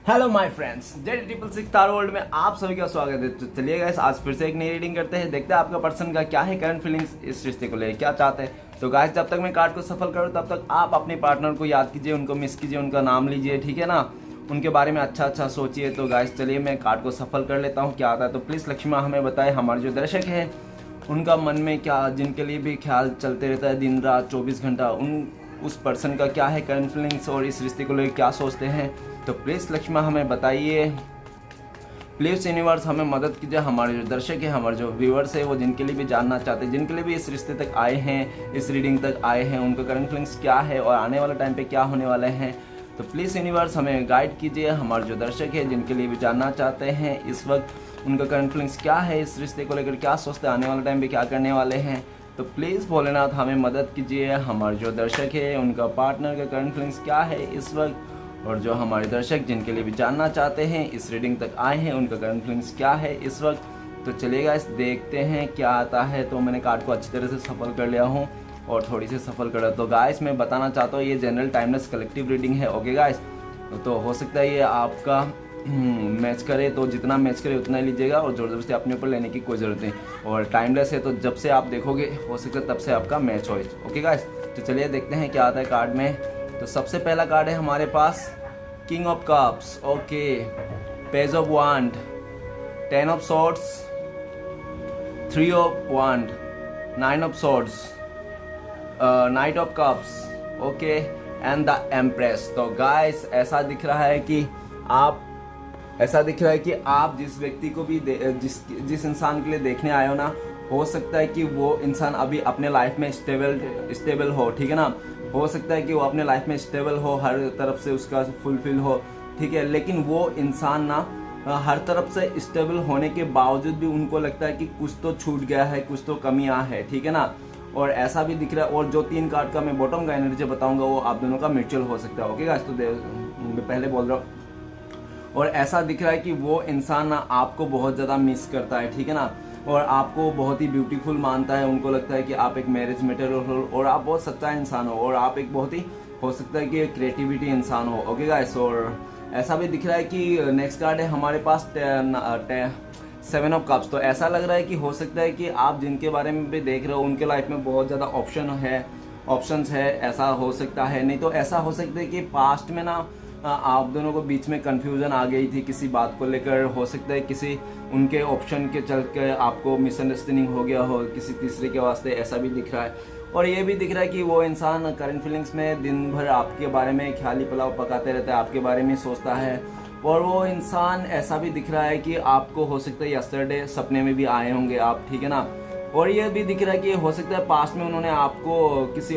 Hello my friends, Z triple six star world में आप सभी का स्वागत है। तो चलिए गाइस, आज फिर से एक नई रीडिंग करते हैं। देखते हैं आपका पर्सन का क्या है करंट फीलिंग्स, इस रिश्ते को लेकर क्या चाहते हैं। तो गाइस, जब तक मैं कार्ड को सफल करूँ तब तक आप अपने पार्टनर को याद कीजिए, उनको मिस कीजिए, उनका नाम लीजिए, ठीक है ना। उनके बारे में अच्छा सोचिए। तो गाइस चलिए मैं कार्ड को सफल कर लेता हूँ, क्या आता है। तो प्लीज़ लक्ष्मी माँ हमें बताए, हमारे जो दर्शक है उनका मन में क्या, जिनके लिए भी ख्याल चलते रहता है दिन रात 24 घंटा, उस पर्सन का क्या है करंट फीलिंग्स और इस रिश्ते को लेकर क्या सोचते हैं। तो प्लीज़ लक्ष्मी हमें बताइए। प्लीज़ यूनिवर्स हमें मदद कीजिए। हमारे जो दर्शक है, हमारे जो व्यूअर्स है, वो जिनके लिए भी जानना चाहते हैं, जिनके लिए भी इस रिश्ते तक आए हैं, इस रीडिंग तक आए हैं, उनका करंट फीलिंग्स क्या है और आने वाले टाइम पे क्या होने वाले हैं। तो प्लीज़ यूनिवर्स हमें गाइड कीजिए। हमारे जो दर्शक है, जिनके लिए भी जानना चाहते हैं इस वक्त उनका करंट फीलिंग्स क्या है, इस रिश्ते को लेकर क्या सोचते हैं, आने वाले टाइम पे क्या करने वाले हैं। तो प्लीज़ भोलेनाथ हमें मदद कीजिए। हमारे जो दर्शक है उनका पार्टनर का करंट फीलिंग्स क्या है इस वक्त, और जो हमारे दर्शक जिनके लिए भी जानना चाहते हैं, इस रीडिंग तक आए हैं, उनका करंट फीलिंग्स क्या है इस वक्त। तो चलिएगा इस देखते हैं क्या आता है। तो मैंने कार्ड को अच्छी तरह से सफल कर लिया हूँ और थोड़ी सी सफल कर लिया। तो गाइस मैं बताना चाहता हूँ, ये जनरल टाइमलेस कलेक्टिव रीडिंग है। ओके गाइस, तो हो सकता है ये आपका मैच करे, तो जितना मैच करे उतना ही लीजिएगा और ज़ोर ज़बरदस्ती अपने ऊपर लेने की कोई ज़रूरत नहीं। और टाइमलेस है तो जब से आप देखोगे हो सकता है तब से आपका मैच हो। ओके गाइस, तो चलिए देखते हैं क्या आता है कार्ड में। तो सबसे पहला कार्ड है हमारे पास king of cups, okay, page of wand, 10 of swords, 3 of wand, 9 of swords, knight of cups, okay, and the empress. तो गाइस ऐसा दिख रहा है कि आप जिस व्यक्ति को भी जिस इंसान के लिए देखने आए हो ना, हो सकता है कि वो इंसान अभी अपने लाइफ में स्टेबल हो, ठीक है ना। हो सकता है कि वो अपने लाइफ में स्टेबल हो, हर तरफ से उसका फुलफिल हो, ठीक है। लेकिन वो इंसान ना हर तरफ से स्टेबल होने के बावजूद भी उनको लगता है कि कुछ तो छूट गया है, कुछ तो कमियां है, ठीक है ना। और ऐसा भी दिख रहा है। और जो 3 कार्ड का मैं बॉटम का एनर्जी बताऊंगा वो आप दोनों का म्यूचुअल हो सकता है। ओके गाइस, तो मैं पहले बोल रहा हूँ। और ऐसा दिख रहा है कि वो इंसान ना आपको बहुत ज़्यादा मिस करता है, ठीक है ना, और आपको बहुत ही ब्यूटीफुल मानता है। उनको लगता है कि आप एक मैरिज मटेरियल हो और आप बहुत सच्चा इंसान हो और आप एक बहुत ही हो सकता है कि क्रिएटिविटी इंसान हो। ओके गाइस, और ऐसा भी दिख रहा है कि नेक्स्ट कार्ड है हमारे पास 7 ऑफ कप्स। तो ऐसा लग रहा है कि हो सकता है कि आप जिनके बारे में भी देख रहे हो उनके लाइफ में बहुत ज़्यादा ऑप्शंस है, ऐसा हो सकता है। नहीं तो ऐसा हो सकता है कि पास्ट में ना आप दोनों को बीच में कंफ्यूजन आ गई थी किसी बात को लेकर। हो सकता है किसी उनके ऑप्शन के चल के आपको मिसअंडरस्टैंडिंग हो गया हो किसी तीसरे के वास्ते, ऐसा भी दिख रहा है। और ये भी दिख रहा है कि वो इंसान करंट फीलिंग्स में दिन भर आपके बारे में ख्याली पुलाव पकाते रहता है, आपके बारे में सोचता है। और वो इंसान ऐसा भी दिख रहा है कि आपको हो सकता है यस्टरडे सपने में भी आए होंगे आप, ठीक है ना। और ये भी दिख रहा है कि हो सकता है पास्ट में उन्होंने आपको किसी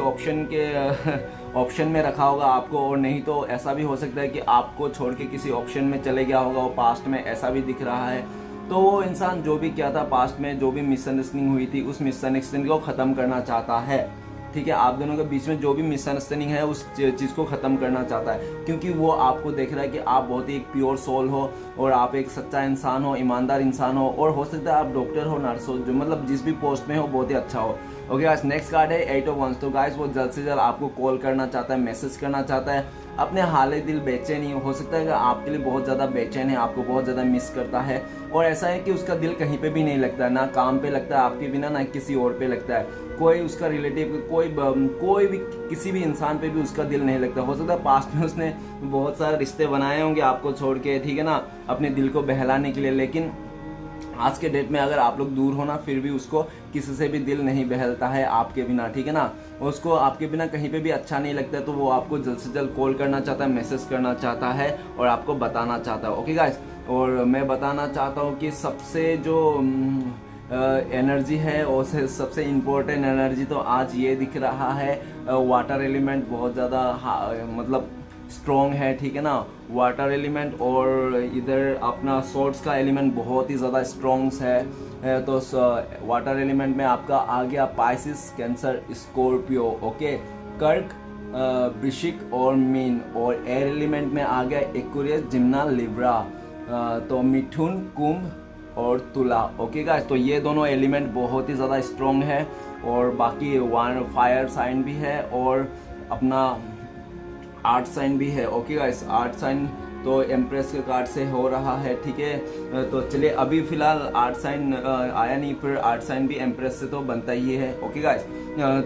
ऑप्शन में रखा होगा आपको, और नहीं तो ऐसा भी हो सकता है कि आपको छोड़ के किसी ऑप्शन में चले गया होगा वो पास्ट में, ऐसा भी दिख रहा है। तो वो इंसान जो भी किया था पास्ट में, जो भी मिसअंडरस्टैंडिंग हुई थी, उस मिसअंडरस्टैंडिंग को ख़त्म करना चाहता है, ठीक है। आप दोनों के बीच में जो भी मिसअंडरस्टैंडिंग है उस चीज़ को ख़त्म करना चाहता है, क्योंकि वो आपको देख रहा है कि आप बहुत ही एक प्योर सोल हो और आप एक सच्चा इंसान हो, ईमानदार इंसान हो, और हो सकता है आप डॉक्टर हो, नर्स हो, जो मतलब जिस भी पोस्ट में हो बहुत ही अच्छा हो। ओके गाइस, नेक्स्ट कार्ड है 8 ऑफ वंस। तो गाइस वो जल्द से जल्द आपको कॉल करना चाहता है, मैसेज करना चाहता है, अपने हाल दिल बेचैन ही हो सकता है कि आपके लिए बहुत ज़्यादा बेचैन है, आपको बहुत ज़्यादा मिस करता है। और ऐसा है कि उसका दिल कहीं पे भी नहीं लगता है, ना काम पे लगता है आपके बिना, ना किसी और पे लगता है। कोई उसका रिलेटिव, कोई भी किसी भी इंसान पे भी उसका दिल नहीं लगता। हो सकता है पास्ट में उसने बहुत सारे रिश्ते बनाए होंगे आपको छोड़ के, ठीक है ना, अपने दिल को बहलाने के लिए। लेकिन आज के डेट में अगर आप लोग दूर हो ना, फिर भी उसको किसी से भी दिल नहीं बहलता है आपके बिना, ठीक है ना। उसको आपके बिना कहीं पे भी अच्छा नहीं लगता है, तो वो आपको जल्द से जल्द कॉल करना चाहता है, मैसेज करना चाहता है और आपको बताना चाहता है। ओके गाइस, और मैं बताना चाहता हूँ कि सबसे जो एनर्जी है और सबसे इम्पोर्टेंट एनर्जी तो आज ये दिख रहा है, वाटर एलिमेंट बहुत ज़्यादा मतलब स्ट्रॉन्ग है, ठीक है ना, वाटर एलिमेंट। और इधर अपना सोर्ड्स का एलिमेंट बहुत ही ज़्यादा स्ट्रॉन्ग है। तो वाटर एलिमेंट में आपका आ गया पाइसिस, कैंसर, स्कॉर्पियो, ओके, कर्क, वृश्चिक और मीन। और एयर एलिमेंट में आ गया एक्वेरियस, जिम्ना, लिब्रा, तो मिथुन, कुंभ और तुला। ओके गाइस, तो ये दोनों एलिमेंट बहुत ही ज़्यादा स्ट्रॉन्ग है। और बाकी फायर साइन भी है और अपना आर्ट साइन भी है। ओके गाइस, आर्ट साइन तो एम्प्रेस के कार्ड से हो रहा है, ठीक है। तो चलिए अभी फिलहाल आर्ट साइन आया नहीं, फिर आर्ट साइन भी एम्प्रेस से तो बनता ही है। ओके गाइस,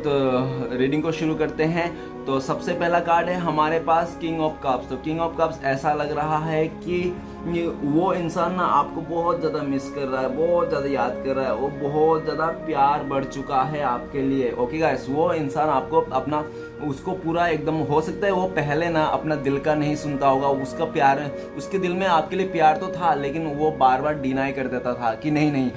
तो रीडिंग को शुरू करते हैं। तो सबसे पहला कार्ड है हमारे पास किंग ऑफ कप्स। तो किंग ऑफ कप्स ऐसा लग रहा है कि वो इंसान ना आपको बहुत ज़्यादा मिस कर रहा है, बहुत ज़्यादा याद कर रहा है, वो बहुत ज़्यादा प्यार बढ़ चुका है आपके लिए। ओके गाइस, वो इंसान आपको अपना उसको पूरा एकदम, हो सकता है वो पहले ना अपना दिल का नहीं सुनता होगा, उसका प्यार, उसके दिल में आपके लिए प्यार तो था, लेकिन वो बार बार डिनाई कर देता था कि नहीं नहीं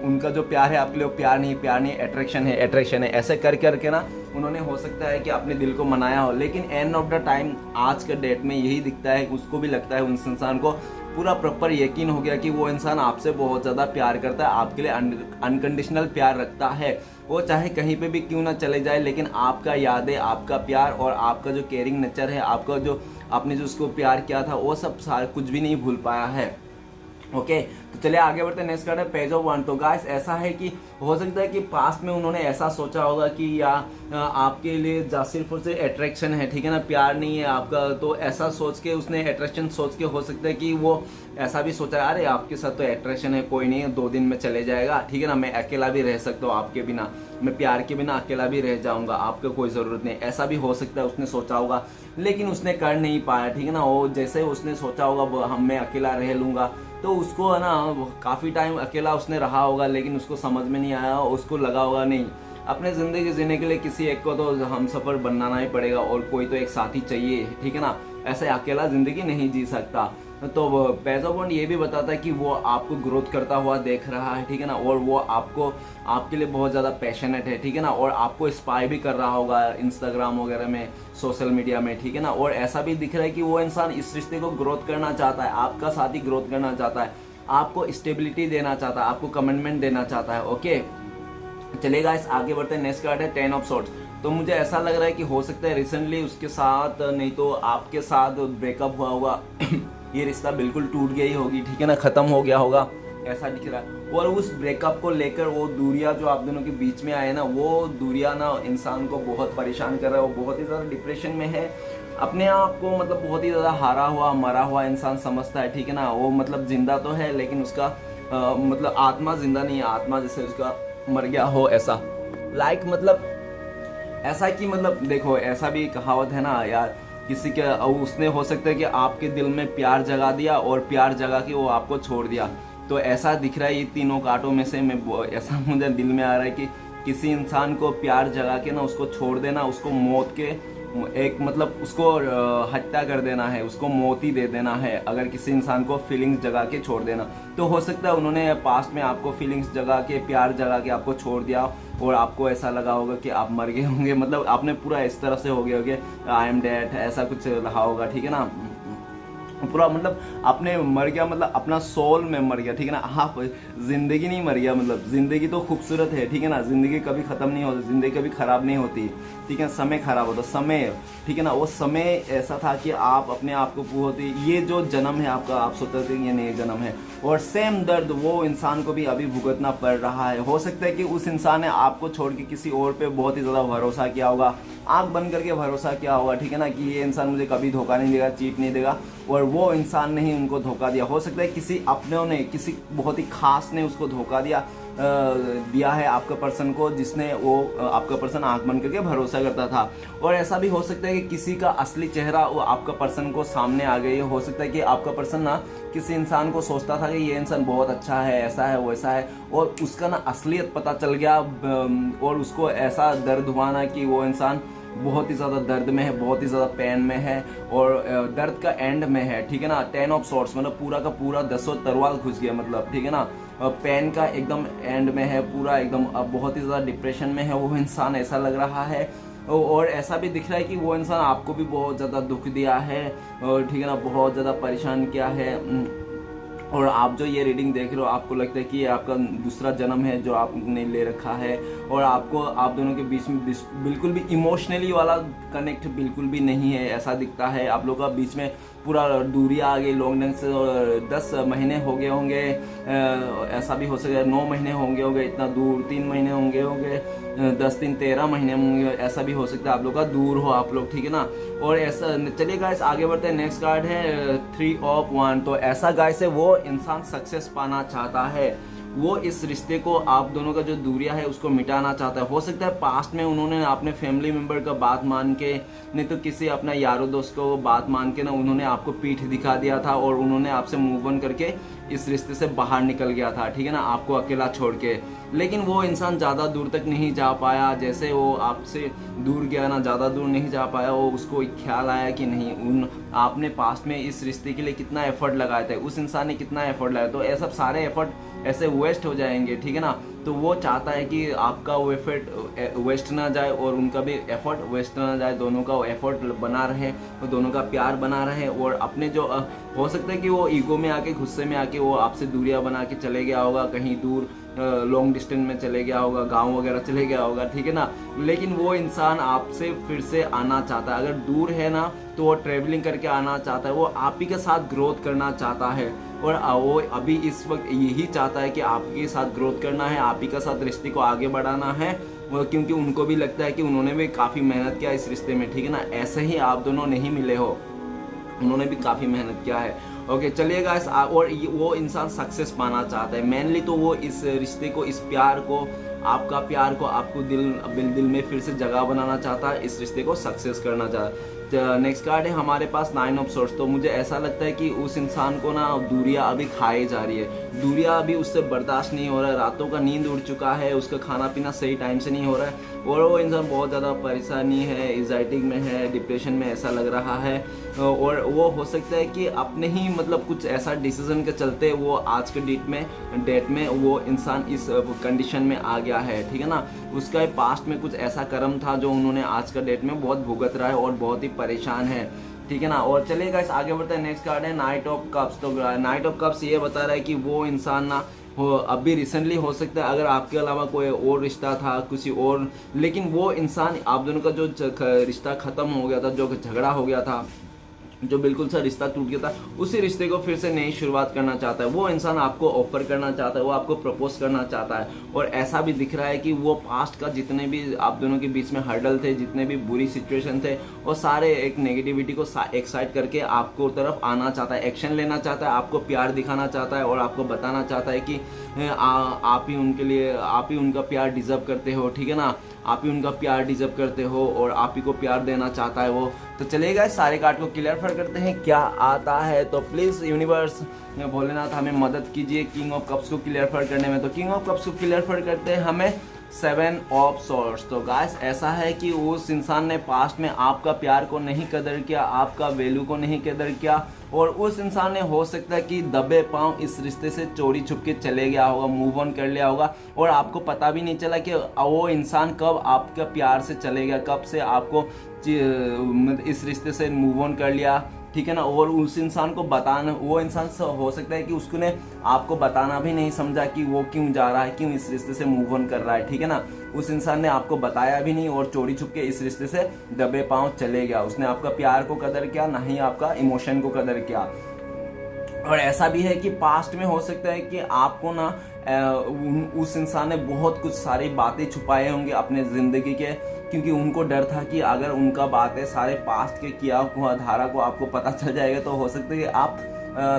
उनका जो प्यार है आपके लिए वो प्यार नहीं, अट्रैक्शन है, ऐसे कर करके ना उन्होंने हो सकता है कि अपने दिल को मनाया हो, लेकिन एंड ऑफ द टाइम आज के डेट में यही दिखता है, उसको भी लगता है, उस इंसान को पूरा प्रॉपर यकीन हो गया कि वो इंसान आपसे बहुत ज़्यादा प्यार करता है, आपके लिए अनकंडीशनल प्यार रखता है। वो चाहे कहीं पे भी क्यों ना चले जाए, लेकिन आपका याद है, आपका प्यार और आपका जो केयरिंग नेचर है, आपका जो आपने जो उसको प्यार किया था, वो सब सारा कुछ भी नहीं भूल पाया है। ओके, तो चलिए आगे बढ़ते हैं। नेक्स्ट कार्ड है पेज ऑफ वन। तो गाइस ऐसा है कि हो सकता है कि पास्ट में उन्होंने ऐसा सोचा होगा कि या आपके लिए सिर्फ और सिर्फ अट्रैक्शन है, ठीक है ना, प्यार नहीं है आपका, तो ऐसा सोच के उसने अट्रैक्शन सोच के हो सकता है कि वो ऐसा भी सोचा अरे आपके साथ तो अट्रैक्शन है, कोई नहीं 2 दिन में चले जाएगा, ठीक है ना, मैं अकेला भी रह सकता हूँ आपके बिना, मैं प्यार के बिना अकेला भी रह जाऊंगा, आपको कोई ज़रूरत नहीं, ऐसा भी हो सकता है उसने सोचा होगा, लेकिन उसने कर नहीं पाया, ठीक है ना। वो जैसे उसने सोचा होगा हम मैं अकेला रह लूँगा, तो उसको है ना काफ़ी टाइम अकेला उसने रहा होगा, लेकिन उसको समझ में नहीं आया, उसको लगा होगा नहीं अपने ज़िंदगी जीने के लिए किसी एक को तो हम सफ़र बनाना ही पड़ेगा और कोई तो एक साथी चाहिए, ठीक है ना, ऐसे अकेला ज़िंदगी नहीं जी सकता। तो पेज ऑफ वंड ये भी बताता है कि वो आपको ग्रोथ करता हुआ देख रहा है, ठीक है ना, और वो आपको आपके लिए बहुत ज़्यादा पैशनेट है, ठीक है ना, और आपको स्पाई भी कर रहा होगा इंस्टाग्राम वगैरह में, सोशल मीडिया में, ठीक है ना, और ऐसा भी दिख रहा है कि वो इंसान इस रिश्ते को ग्रोथ करना चाहता है, आपका साथी ग्रोथ करना चाहता है, आपको स्टेबिलिटी देना चाहता है, आपको कमिटमेंट देना चाहता है। ओके, चलेगा, इस आगे बढ़ते हैं। नेक्स्ट कार्ड है 10 ऑफ सॉर्ड्स। तो मुझे ऐसा लग रहा है कि हो सकता है रिसेंटली उसके साथ नहीं तो आपके साथ ब्रेकअप हुआ होगा ये रिश्ता बिल्कुल टूट गई होगी, ठीक है ना, ख़त्म हो गया होगा, ऐसा दिख रहा है। और उस ब्रेकअप को लेकर वो दूरियां जो आप दोनों के बीच में आए ना, वो दूरियां ना इंसान को बहुत परेशान कर रहा है, वो बहुत ही ज़्यादा डिप्रेशन में है, अपने आप को मतलब बहुत ही ज़्यादा हारा हुआ मरा हुआ इंसान समझता है, ठीक है ना, वो मतलब जिंदा तो है लेकिन उसका मतलब आत्मा जिंदा नहीं है, आत्मा जैसे उसका मर गया हो, ऐसा मतलब ऐसा कि मतलब देखो ऐसा भी कहावत है ना यार, किसी के उसने हो सकता है कि आपके दिल में प्यार जगा दिया और प्यार जगा के वो आपको छोड़ दिया, तो ऐसा दिख रहा है ये तीनों कांटों में से मैं ऐसा मुझे दिल में आ रहा है कि किसी इंसान को प्यार जगा के ना उसको छोड़ देना, उसको मौत के एक मतलब उसको हत्या कर देना है, उसको मौत ही दे देना है अगर किसी इंसान को फीलिंग्स जगा के छोड़ देना। तो हो सकता है उन्होंने पास्ट में आपको फीलिंग्स जगा के प्यार जगा के आपको छोड़ दिया और आपको ऐसा लगा होगा कि आप मर गए होंगे, मतलब आपने पूरा इस तरह से हो गया होगे आई एम डेड, ऐसा कुछ रहा होगा, ठीक है ना, पूरा मतलब आपने मर गया, मतलब अपना सोल में मर गया, ठीक है ना, आप जिंदगी नहीं मर गया, मतलब जिंदगी तो खूबसूरत है, ठीक है ना, जिंदगी कभी खत्म नहीं होती, जिंदगी कभी खराब नहीं होती, ठीक है, समय खराब होता समय, ठीक है ना, वो समय ऐसा था कि आप अपने आप को बहुत ही ये जो जन्म है आपका, आप सोचते थे ये नए जन्म है, और सेम दर्द वो इंसान को भी अभी भुगतना पड़ रहा है। हो सकता है कि उस इंसान ने आपको छोड़ के किसी और पे बहुत ही ज़्यादा भरोसा किया होगा, आंख बंद करके भरोसा किया होगा, ठीक है ना, कि ये इंसान मुझे कभी धोखा नहीं देगा, चीट नहीं देगा, और वो इंसान ने ही उनको धोखा दिया। हो सकता है किसी अपनों ने, किसी बहुत ही खास ने उसको धोखा दिया है आपका पर्सन को, जिसने वो आपका पर्सन आंख बंद करके भरोसा करता था, और ऐसा भी हो सकता है कि किसी का असली चेहरा वो आपका पर्सन को सामने आ गई। हो सकता है कि आपका पर्सन ना किसी इंसान को सोचता था कि ये इंसान बहुत अच्छा है, ऐसा है वैसा है, और उसका ना असलियत पता चल गया और उसको ऐसा दर्द हुआ ना कि वो इंसान बहुत ही ज़्यादा दर्द में है, बहुत ही ज़्यादा पेन में है, और दर्द का एंड में है, ठीक है ना, 10 ऑफ सॉर्ड्स मतलब पूरा का पूरा 10 तलवार घुस गया, मतलब ठीक है ना, पेन का एकदम एंड में है पूरा एकदम, अब बहुत ही ज़्यादा डिप्रेशन में है वो इंसान, ऐसा लग रहा है। और ऐसा भी दिख रहा है कि वो इंसान आपको भी बहुत ज़्यादा दुख दिया है, और ठीक है ना, बहुत ज़्यादा परेशान किया है, और आप जो ये रीडिंग देख रहे हो आपको लगता है कि ये आपका दूसरा जन्म है जो आपने ले रखा है, और आपको आप दोनों के बीच में बिल्कुल भी इमोशनली वाला कनेक्ट बिल्कुल भी नहीं है, ऐसा दिखता है। आप लोगों का बीच में पूरा दूरी आ गई, लॉन्ग डिस्टेंस से 10 महीने हो गए होंगे, ऐसा भी हो सकता है 9 महीने होंगे इतना दूर, 3 महीने होंगे 10 दिन 13 महीने होंगे, ऐसा भी हो सकता है आप लोग का दूर हो आप लोग, ठीक है ना। और ऐसा चलिए गाइस आगे बढ़ते हैं। नेक्स्ट कार्ड है 3 ऑफ वन। तो ऐसा गाइस है वो इंसान सक्सेस पाना चाहता है, वो इस रिश्ते को आप दोनों का जो दूरियां है उसको मिटाना चाहता है। हो सकता है पास्ट में उन्होंने अपने फैमिली मेंबर का बात मान के, नहीं तो किसी अपना यारों दोस्त को बात मान के ना उन्होंने आपको पीठ दिखा दिया था और उन्होंने आपसे मूव ऑन करके इस रिश्ते से बाहर निकल गया था, ठीक है ना, आपको अकेला छोड़ के। लेकिन वो इंसान ज़्यादा दूर तक नहीं जा पाया, जैसे वो आपसे दूर गया ना, ज़्यादा दूर नहीं जा पाया। वो उसको एक ख्याल आया कि नहीं, आपने पास्ट में इस रिश्ते के लिए कितना एफर्ट लगाया था, उस इंसान ने कितना एफर्ट लगाया, तो ये सब सारे एफर्ट ऐसे वेस्ट हो जाएंगे, ठीक है ना। तो वो चाहता है कि आपका वो एफर्ट वेस्ट ना जाए और उनका भी एफर्ट वेस्ट ना जाए, दोनों का एफर्ट बना रहे और दोनों का प्यार बना रहे। और अपने जो हो सकता है कि वो ईगो में आके, गुस्से में आके वो आपसे दूरियां बना के चले गया होगा, कहीं दूर लॉन्ग डिस्टेंस में चले गया होगा, गांव वगैरह चले गया होगा, ठीक है ना। लेकिन वो इंसान आपसे फिर से आना चाहता है। अगर दूर है ना तो वो ट्रेवलिंग करके आना चाहता है, वो आप ही के साथ ग्रोथ करना चाहता है। और वो अभी इस वक्त यही चाहता है कि आपके साथ ग्रोथ करना है, आप ही के साथ रिश्ते को आगे बढ़ाना है, क्योंकि उनको भी लगता है कि उन्होंने भी काफ़ी मेहनत किया इस रिश्ते में, ठीक है ना। ऐसे ही आप दोनों नहीं मिले हो, उन्होंने भी काफ़ी मेहनत किया है। ओके चलिए गाइस, और वो इंसान सक्सेस पाना चाहता है मेनली। तो वो इस रिश्ते को, इस प्यार को, आपका प्यार को आपको दिल में फिर से जगह बनाना चाहता है, इस रिश्ते को सक्सेस करना चाहता है। नेक्स्ट कार्ड है हमारे पास 9 ऑफ सोर्स। तो मुझे ऐसा लगता है कि उस इंसान को ना दूरियां अभी खाई जा रही है, दूरियां अभी उससे बर्दाश्त नहीं हो रहा है, रातों का नींद उड़ चुका है, उसका खाना पीना सही टाइम से नहीं हो रहा है और वो इंसान बहुत ज़्यादा परेशानी है, एंजाइटी में है, डिप्रेशन में ऐसा लग रहा है। और वो हो सकता है कि अपने ही मतलब कुछ ऐसा डिसीजन के चलते वो आज के डेट में वो इंसान इस कंडीशन में आ गया है, ठीक है ना। उसका पास्ट में कुछ ऐसा कर्म था जो उन्होंने आज का डेट में बहुत भुगत रहा है और बहुत ही परेशान है, ठीक है ना। और चलिए गाइस आगे बढ़ते हैं। नेक्स्ट कार्ड है नाइट ऑफ कप्स। तो नाइट ऑफ कप्स ये बता रहा है कि वो इंसान ना हो अभी रिसेंटली, हो सकता है अगर आपके अलावा कोई और रिश्ता था किसी और, लेकिन वो इंसान आप दोनों का जो रिश्ता खत्म हो गया था, जो झगड़ा हो गया था, जो बिल्कुल सा रिश्ता टूट गया था, उसी रिश्ते को फिर से नई शुरुआत करना चाहता है। वो इंसान आपको ऑफर करना चाहता है, वो आपको प्रपोज करना चाहता है। और ऐसा भी दिख रहा है कि वो पास्ट का जितने भी आप दोनों के बीच में हर्डल थे, जितने भी बुरी सिचुएशन थे, वो सारे एक नेगेटिविटी को एक साइड करके आपको तरफ आना चाहता है, एक्शन लेना चाहता है, आपको प्यार दिखाना चाहता है और आपको बताना चाहता है कि आप ही उनके लिए, आप ही उनका प्यार डिजर्व करते हो, ठीक है ना, आप ही उनका प्यार डिजर्व करते हो और आप ही को प्यार देना चाहता है वो। तो चलिएगा सारे कार्ड को क्लियर करते हैं क्या आता है। तो प्लीज़ यूनिवर्स भोलेनाथ हमें मदद कीजिए किंग ऑफ कप्स को क्लियर करने में। तो किंग ऑफ कप्स को क्लियर करते हैं हमें 7 ऑफ सोर्ड्स। तो गाइस ऐसा है कि उस इंसान ने पास्ट में आपका प्यार को नहीं कदर किया, आपका वैल्यू को नहीं कदर किया और उस इंसान ने हो सकता है कि दबे पांव इस रिश्ते से चोरी छुप के चले गया होगा, मूव ऑन कर लिया होगा और आपको पता भी नहीं चला कि वो इंसान कब आपका प्यार से चले गया, कब से आपको इस रिश्ते से मूव ऑन कर लिया, ठीक है ना। और उस इंसान को बताना, वो इंसान हो सकता है कि उसने आपको बताना भी नहीं समझा कि वो क्यों जा रहा है, क्यों इस रिश्ते से मूव ऑन कर रहा है, ठीक है ना। उस इंसान ने आपको बताया भी नहीं और चोरी छुप के इस रिश्ते से दबे पांव चले गया। उसने आपका प्यार को कदर किया, ना ही आपका इमोशन को कदर किया। और ऐसा भी है कि पास्ट में हो सकता है कि आपको ना उस इंसान ने बहुत कुछ सारी बातें छुपाए होंगे अपने जिंदगी के, क्योंकि उनको डर था कि अगर उनका बातें सारे पास्ट के किया हुआ धारा को आपको पता चल जाएगा तो हो सकता है कि आप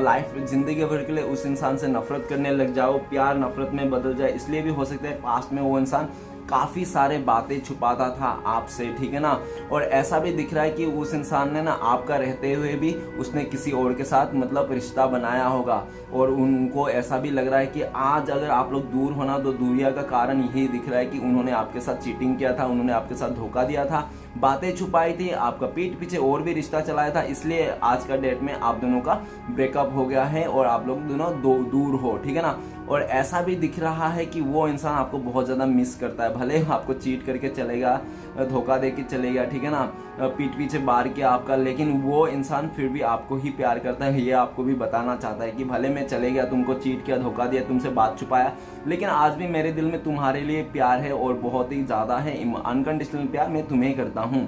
लाइफ जिंदगी भर के लिए उस इंसान से नफरत करने लग जाओ, प्यार नफरत में बदल जाए। इसलिए भी हो सकता है पास्ट में वो इंसान काफ़ी सारे बातें छुपाता था आपसे, ठीक है ना। और ऐसा भी दिख रहा है कि उस इंसान ने ना आपका रहते हुए भी उसने किसी और के साथ मतलब रिश्ता बनाया होगा और उनको ऐसा भी लग रहा है कि आज अगर आप लोग दूर होना तो दूरिया का कारण यही दिख रहा है कि उन्होंने आपके साथ चीटिंग किया था, उन्होंने आपके साथ धोखा दिया था, बातें छुपाई थी, आपका पीठ पीछे और भी रिश्ता चलाया था। इसलिए आज का डेट में आप दोनों का ब्रेकअप हो गया है और आप लोग दोनों दूर हो, ठीक है ना। और ऐसा भी दिख रहा है कि वो इंसान आपको बहुत ज़्यादा मिस करता है, भले आपको चीट करके चलेगा, धोखा दे के चलेगा, ठीक है ना, पीठ पीछे बार के आपका, लेकिन वो इंसान फिर भी आपको ही प्यार करता है। ये आपको भी बताना चाहता है कि भले मैं चले गया, तुमको चीट किया, धोखा दिया, तुमसे बात छुपाया, लेकिन आज भी मेरे दिल में तुम्हारे लिए प्यार है और बहुत ही ज़्यादा है, अनकंडीशनल प्यार मैं तुम्हें करता हूँ,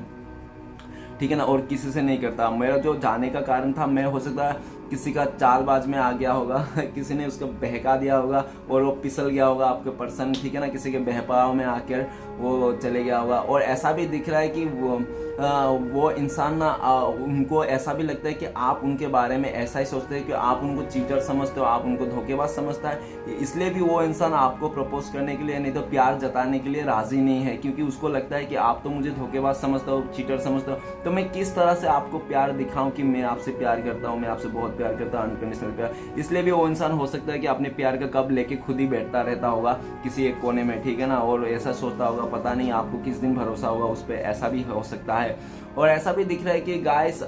ठीक है ना, और किसी से नहीं करता। मेरा जो जाने का कारण था, मैं हो सकता है किसी का चालबाज में आ गया होगा किसी ने उसको बहका दिया होगा और वो फिसल गया होगा आपके पर्सन, ठीक है ना, किसी के बहकाव में आकर वो चले गया होगा। और ऐसा भी दिख रहा है कि वो इंसान ना उनको ऐसा भी लगता है कि आप उनके बारे में ऐसा ही सोचते हैं कि आप उनको चीटर समझते हो, आप उनको धोखेबाज समझता है, इसलिए भी वो इंसान आपको प्रपोज करने के लिए नहीं तो प्यार जताने के लिए राजी नहीं है, क्योंकि उसको लगता है कि आप तो मुझे धोखेबाज समझते हो, चीटर समझते हो, तो मैं किस तरह से आपको प्यार दिखाऊं कि मैं आपसे प्यार करता हूं, मैं आपसे बहुत प्यार करता हूं, अनकंडीशनल प्यार। इसलिए भी वो इंसान हो सकता है कि अपने प्यार का कब लेके खुद ही बैठता रहता होगा किसी एक कोने में, ठीक है ना, और ऐसा सोचता होगा, पता नहीं आपको किस दिन भरोसा होगा उस पर, ऐसा भी हो सकता है। और ऐसा भी दिख रहा है कि गाइस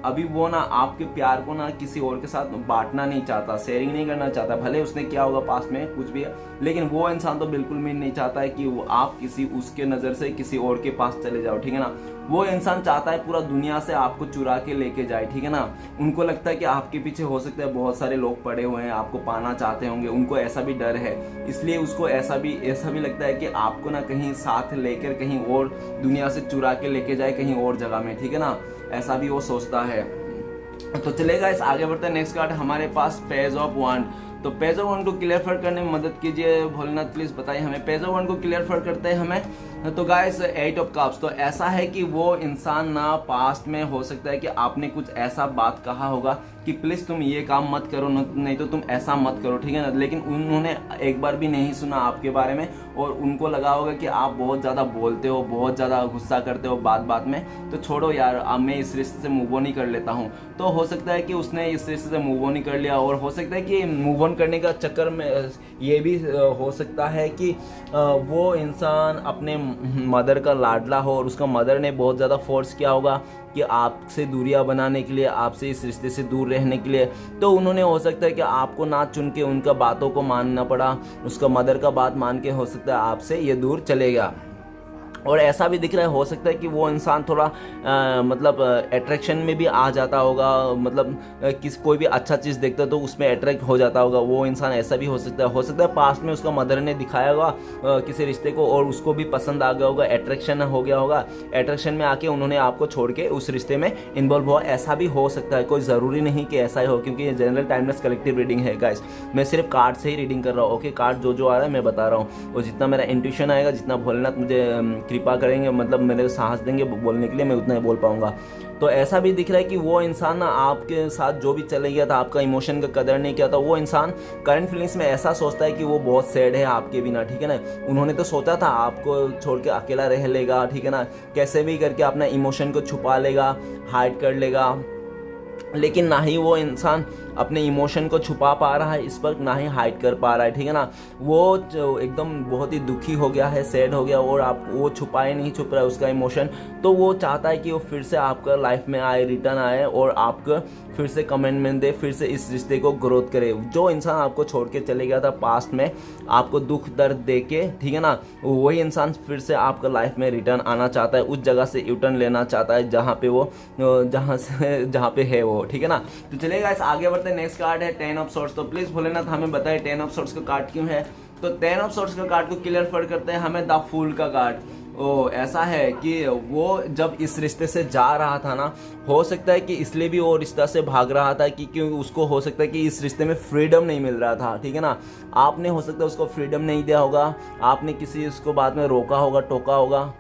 अभी वो ना आपके प्यार को ना किसी और के साथ बांटना नहीं चाहता, शेयरिंग नहीं करना चाहता, भले उसने किया होगा पास्ट में कुछ भी है, लेकिन वो इंसान तो बिल्कुल भी नहीं चाहता है कि वो आप किसी उसके नज़र से किसी और के पास चले जाओ, ठीक है ना। वो इंसान चाहता है पूरा दुनिया से आपको चुरा के लेके जाए, ठीक है ना। उनको लगता है कि आपके पीछे हो सकता है बहुत सारे लोग पड़े हुए हैं, आपको पाना चाहते होंगे, उनको ऐसा भी डर है, इसलिए उसको ऐसा भी लगता है कि आपको ना कहीं साथ लेकर कहीं और दुनिया से चुरा के लेके जाए कहीं और जगह में, ठीक है ना, ऐसा भी वो सोचता है। तो चलेगा, इस आगे बढ़ते हैं। नेक्स्ट कार्ड हमारे पास पेज ऑफ वांड। तो पेज ऑफ वांड को क्लियर करने में मदद कीजिए भोलेनाथ, प्लीज बताइए हमें पेज ऑफ वांड को क्लियर करते हैं हमें। तो गाइस 8 ऑफ कप्स, तो ऐसा है कि वो इंसान ना पास्ट में हो सकता है कि आपने कुछ ऐसा बात कहा होगा कि प्लीज तुम ये काम मत करो, नहीं तो तुम ऐसा मत करो, ठीक है ना, लेकिन उन्होंने एक बार भी नहीं सुना आपके बारे में और उनको लगा होगा कि आप बहुत ज़्यादा बोलते हो, बहुत ज़्यादा गुस्सा करते हो बात बात में, तो छोड़ो यार, अब मैं इस रिश्ते से मूव ऑन ही कर लेता हूँ। तो हो सकता है कि उसने इस रिश्ते से मूव ऑन ही कर लिया, और हो सकता है कि मूव ऑन करने का चक्कर में ये भी हो सकता है कि वो इंसान अपने मदर का लाडला हो और उसका मदर ने बहुत ज़्यादा फोर्स किया होगा कि आपसे दूरियां बनाने के लिए, आपसे इस रिश्ते से दूर रहने के लिए, तो उन्होंने हो सकता है कि आपको ना चुन के उनका बातों को मानना पड़ा, उसका मदर का बात मान के हो सकता है आपसे ये दूर चले गया। और ऐसा भी दिख रहा है, हो सकता है कि वो इंसान थोड़ा मतलब अट्रैक्शन में भी आ जाता होगा, मतलब कोई भी अच्छा चीज़ देखता है तो उसमें अट्रैक्ट हो जाता होगा वो इंसान, ऐसा भी हो सकता है पास्ट में उसका मदर ने दिखाया होगा किसी रिश्ते को और उसको भी पसंद आ गया होगा, अट्रैक्शन हो गया होगा, अट्रैक्शन में आके उन्होंने आपको छोड़ के उस रिश्ते में इन्वॉल्व हुआ, ऐसा भी हो सकता है। कोई ज़रूरी नहीं कि ऐसा ही हो, क्योंकि ये जनरल टाइमलेस कलेक्टिव रीडिंग है गाइस, मैं सिर्फ कार्ड से ही रीडिंग कर रहा हूँ, ओके, कार्ड जो आ रहा है मैं बता रहा हूँ, और जितना मेरा इंट्यूशन आएगा, जितना भोलेनाथ मुझे कृपा करेंगे, मतलब मेरे साहस देंगे बोलने के लिए, मैं उतना ही बोल पाऊंगा। तो ऐसा भी दिख रहा है कि वो इंसान ना आपके साथ जो भी चले गया था, आपका इमोशन का कदर नहीं किया था, वो इंसान करंट फीलिंग्स में ऐसा सोचता है कि वो बहुत सैड है आपके बिना, ठीक है ना। उन्होंने तो सोचा था आपको छोड़ के अकेला रह लेगा, ठीक है ना, कैसे भी करके अपना इमोशन को छुपा लेगा, हाइड कर लेगा, लेकिन ना ही वो इंसान अपने इमोशन को छुपा पा रहा है इस वक्त, ना ही हाइड कर पा रहा है, ठीक है ना। वो एकदम बहुत ही दुखी हो गया है, सैड हो गया, और आप वो छुपाए नहीं छुप रहा है उसका इमोशन, तो वो चाहता है कि वो फिर से आपका लाइफ में आए, रिटर्न आए और आपको फिर से कमिटमेंट दे, फिर से इस रिश्ते को ग्रोथ करे। जो इंसान आपको छोड़ के चले गया था पास्ट में, आपको दुख दर्द दे के, ठीक है ना, वही इंसान फिर से आपका लाइफ में रिटर्न आना चाहता है, उस जगह से यूटर्न लेना चाहता है जहाँ पे वो जहाँ पे है वो, ठीक है ना। तो चलेगा, इस आगे बढ़ते हैं। नेक्स्ट कार्ड है 10 ऑफ सोर्ट्स। तो प्लीज भोलेनाथ हमें बताए 10 ऑफ सोर्ट्स का कार्ड क्यों है। तो 10 ऑफ सोर्ट्स का कार्ड को क्लियर करते हैं हमें द फूल का कार्ड। ओ ऐसा है कि वो जब इस रिश्ते से जा रहा था ना, हो सकता है कि इसलिए भी वो रिश्ता से भाग रहा था कि क्योंकि उसको हो सकता है कि इस रिश्ते में फ्रीडम नहीं मिल रहा था, ठीक है ना। आपने हो सकता है उसको फ्रीडम नहीं दिया होगा, आपने किसी उसको बाद में रोका होगा, टोका होगा,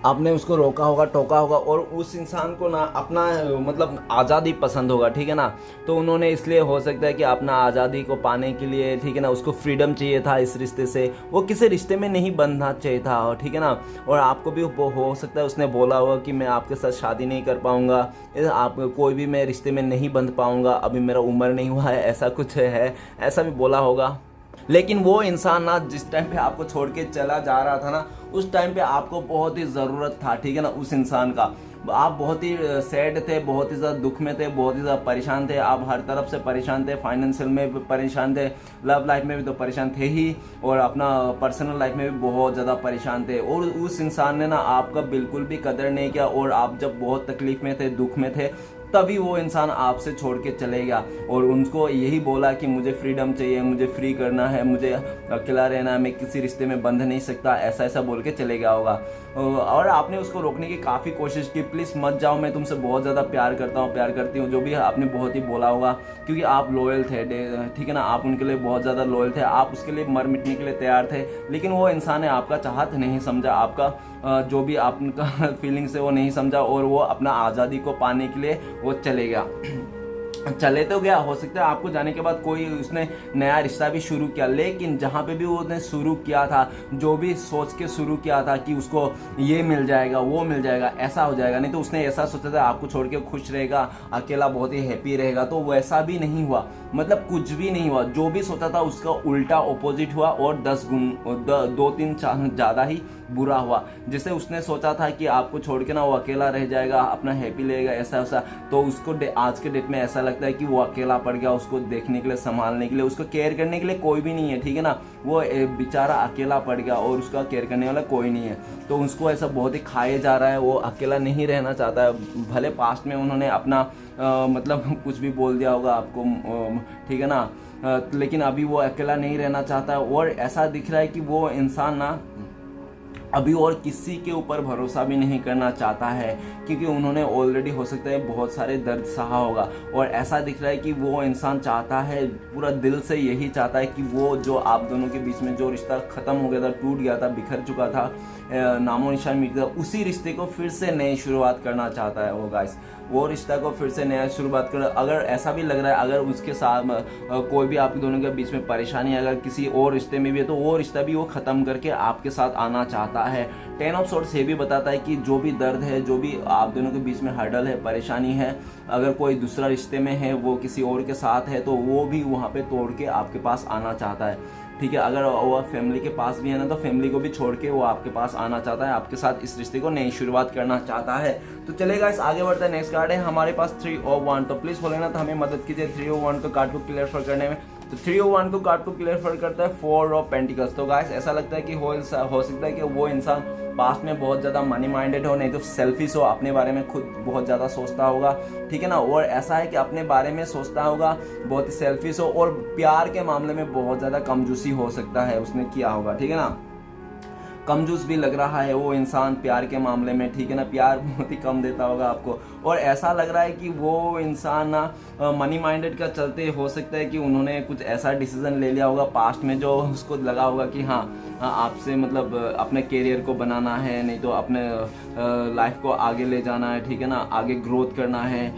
आपने उसको रोका होगा, टोका होगा, और उस इंसान को ना अपना मतलब आज़ादी पसंद होगा, ठीक है ना। तो उन्होंने इसलिए हो सकता है कि अपना आज़ादी को पाने के लिए, ठीक है ना, उसको फ्रीडम चाहिए था इस रिश्ते से, वो किसी रिश्ते में नहीं बंधना चाहिए था, ठीक है ना। और आपको भी हो सकता है उसने बोला होगा कि मैं आपके साथ शादी नहीं कर पाऊँगा, आप कोई भी मैं रिश्ते में नहीं बंध पाऊँगा, अभी मेरा उम्र नहीं हुआ है, ऐसा कुछ है, ऐसा भी बोला होगा। लेकिन वो इंसान ना जिस टाइम पे आपको छोड़ के चला जा रहा था ना, उस टाइम पे आपको बहुत ही ज़रूरत था, ठीक है ना, उस इंसान का। आप बहुत ही सैड थे, बहुत ही ज़्यादा दुख में थे, बहुत ही ज़्यादा परेशान थे, आप हर तरफ से परेशान थे, फाइनेंशियल में भी परेशान थे, लव लाइफ में भी तो परेशान थे ही, और अपना पर्सनल लाइफ में भी बहुत ज़्यादा परेशान थे। और उस इंसान ने ना आपका बिल्कुल भी कदर नहीं किया, और आप जब बहुत तकलीफ में थे, दुख में थे, तभी वो इंसान आपसे छोड़ के चलेगा। और उनको यही बोला कि मुझे फ्रीडम चाहिए, मुझे फ्री करना है, मुझे अकेला रहना है, मैं किसी रिश्ते में बंध नहीं सकता, ऐसा ऐसा बोल के चले गया होगा। और आपने उसको रोकने की काफ़ी कोशिश की, प्लीज़ मत जाओ, मैं तुमसे बहुत ज़्यादा प्यार करता हूँ, प्यार करती हूँ, जो भी आपने बहुत ही बोला होगा, क्योंकि आप लॉयल थे, ठीक है ना, आप उनके लिए बहुत ज़्यादा लॉयल थे, आप उसके लिए मर मिटने के लिए तैयार थे। लेकिन वो इंसान ने आपका चाहत नहीं समझा, आपका जो भी आपका फीलिंग्स है वो नहीं समझा, और वो अपना आज़ादी को पाने के लिए वो चले गया। चले तो गया, हो सकता है आपको जाने के बाद कोई उसने नया रिश्ता भी शुरू किया, लेकिन जहाँ पे भी उसने शुरू किया था, जो भी सोच के शुरू किया था कि उसको ये मिल जाएगा, वो मिल जाएगा, ऐसा हो जाएगा, नहीं तो उसने ऐसा सोचा था आपको छोड़ के खुश रहेगा, अकेला बहुत ही हैप्पी रहेगा, तो वैसा भी नहीं हुआ, मतलब कुछ भी नहीं हुआ। जो भी सोचा था उसका उल्टा ऑपोजिट हुआ, और 10 गुण 2-3 ज़्यादा ही बुरा हुआ। जैसे उसने सोचा था कि आपको छोड़ के ना वो अकेला रह जाएगा, अपना हैप्पी रहेगा, ऐसा ऐसा, तो उसको आज के डेट में ऐसा लगता है कि वो अकेला पड़ गया, उसको देखने के लिए, संभालने के लिए, उसको केयर करने के लिए कोई भी नहीं है, ठीक है ना, वो बेचारा अकेला पड़ गया और उसका केयर करने वाला कोई नहीं है, तो उसको ऐसा बहुत ही खाए जा रहा है, वो अकेला नहीं रहना चाहता है। भले पास्ट में उन्होंने अपना मतलब कुछ भी बोल दिया होगा आपको, ठीक है ना, लेकिन अभी वो अकेला नहीं रहना चाहता, और ऐसा दिख रहा है कि वो इंसान ना अभी और किसी के ऊपर भरोसा भी नहीं करना चाहता है, क्योंकि उन्होंने ऑलरेडी हो सकता है बहुत सारे दर्द सहा होगा। और ऐसा दिख रहा है कि वो इंसान चाहता है, पूरा दिल से यही चाहता है कि वो जो आप दोनों के बीच में जो रिश्ता ख़त्म हो गया था, टूट गया था, बिखर चुका था, नामो निशान मिट गया, उसी रिश्ते को फिर से नई शुरुआत करना चाहता है वो गाइस, वो रिश्ता को फिर से नया शुरुआत कर। अगर ऐसा भी लग रहा है, अगर उसके साथ कोई भी आप दोनों के बीच में परेशानी अगर किसी और रिश्ते में भी है, तो वो रिश्ता भी वो ख़त्म करके आपके साथ आना चाहता है। 10 ऑफ सोर्ड्स ये भी बताता है कि जो भी दर्द है, जो भी आप दोनों के बीच में हर्डल है, परेशानी है, अगर कोई दूसरा रिश्ते में है, वो किसी और के साथ है, तो वो भी वहाँ पे तोड़ के आपके पास आना चाहता है, ठीक है। अगर वो फैमिली के पास भी है ना, तो फैमिली को भी छोड़ के वो आपके पास आना चाहता है, आपके साथ इस रिश्ते को नई शुरुआत करना चाहता है। तो चलेगा, इस आगे बढ़ता है। नेक्स्ट कार्ड है हमारे पास 3 of 1, तो प्लीज बोले ना, तो हमें मदद कीजिए 3 of 1 को कार्ड को क्लियर करने में। तो 3 of 1 को कार्ड को क्लियर करता है 4 of Pentacles। तो गाइस ऐसा लगता है कि हो सकता है कि वो इंसान पास्ट में बहुत ज़्यादा मनी माइंडेड हो, नहीं तो सेल्फिश हो, अपने बारे में खुद बहुत ज़्यादा सोचता होगा, ठीक है ना, और ऐसा है कि अपने बारे में सोचता होगा, बहुत ही सेल्फिश हो, और प्यार के मामले में बहुत ज़्यादा कमजोसी हो सकता है उसने किया होगा, ठीक है ना, कमजोस भी लग रहा है वो इंसान प्यार के मामले में, ठीक है ना, प्यार बहुत ही कम देता होगा आपको। और ऐसा लग रहा है कि वो इंसान ना मनी माइंडेड का चलते हो सकता है कि उन्होंने कुछ ऐसा डिसीजन ले लिया होगा पास्ट में, जो उसको लगा होगा कि हाँ आपसे मतलब अपने करियर को बनाना है, नहीं तो अपने लाइफ को आगे ले जाना है, ठीक है ना, आगे ग्रोथ करना है,